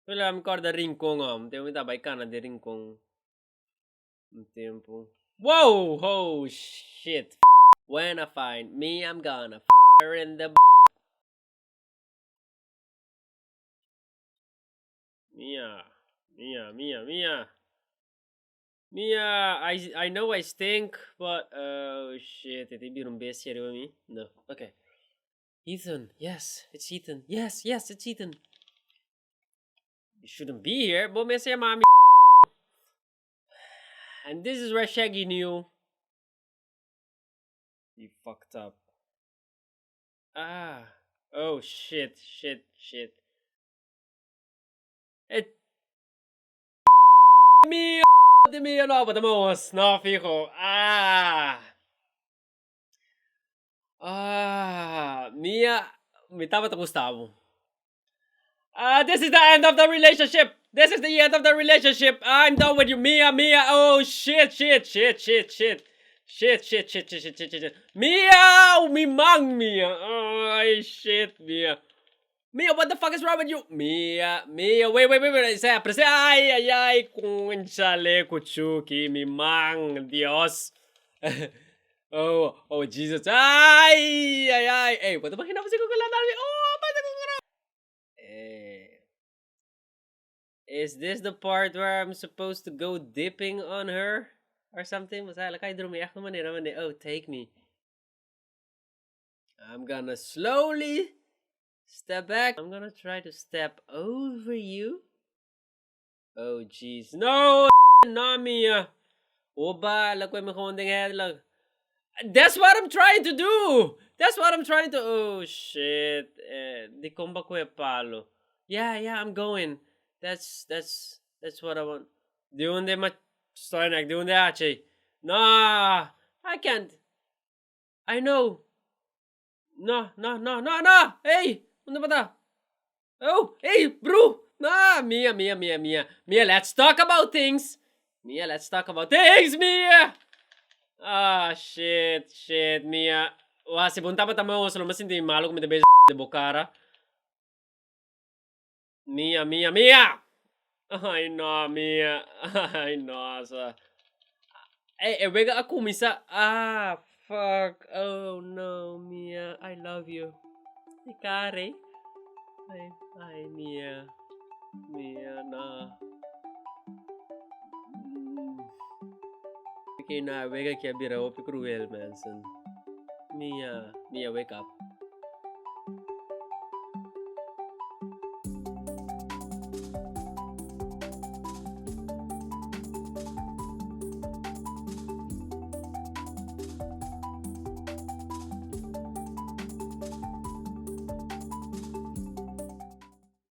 Quella mi ricorda il rincon, un tempo mi dava i canna di rincon. Un tempo. Wow! Oh shit. When I find me, I'm gonna her in the Mia. Mia, Mia, Mia. Mia, I know I stink, but oh shit, it be een beetje with me. No. Okay. Ethan, yes, it's Ethan. Yes, yes, it's Ethan. You shouldn't be here, but me say mommy. And this is where Shaggy knew. You fucked up. Ah. Oh shit, shit, shit. It me de me no, but the most no fijo. Ah. Ah, Mia, me tava Gustavo. This is the end of the relationship. This is the end of the relationship. I'm done with you, Mia, Mia. Oh shit, shit, shit, shit, shit. Shit, shit, shit, shit, shit, shit, shit. Mia, me mang Mia. Oh shit, Mia. Mia, what the fuck is wrong with you? Mia, Mia, wait. Sempre, ay, conchale, kuchuki, mi mang, Dios. Oh, Jesus. Ay. Hey, what the fuck hinapasin ko kala namin? Oh, pata ko kara. Is this the part where I'm supposed to go dipping on her? Or something? Masala kay drumiyak naman eh. Oh, take me. I'm gonna slowly step back. I'm gonna try to step over you. Oh, jeez. No! Mia. Oba, lagway mo konding head lang. That's what I'm trying to do! That's what I'm trying to... Oh, shit. Di komba ko palo. Yeah, I'm going. That's what I want. Di unde ma... Stoinak, di unde ace. Nah! I can't. I know. No. Hey! Unde ba ta? Oh! Hey, bro! Nah! Mia, let's talk about things! Mia, let's talk about things, Mia! Ah, shit, Mia. Wah, si punta pa tamo, solo mas hindi malo kung may de Bocara. Mia! Ay, no, Mia. Ay, nossa. Wega ako, misa. Ah, fuck. Oh, no, Mia. I love you. Ikare. Ay, Mia. Mia, na. Okay, na, wega kya biraw, cruel, Manson. Mia, wake up.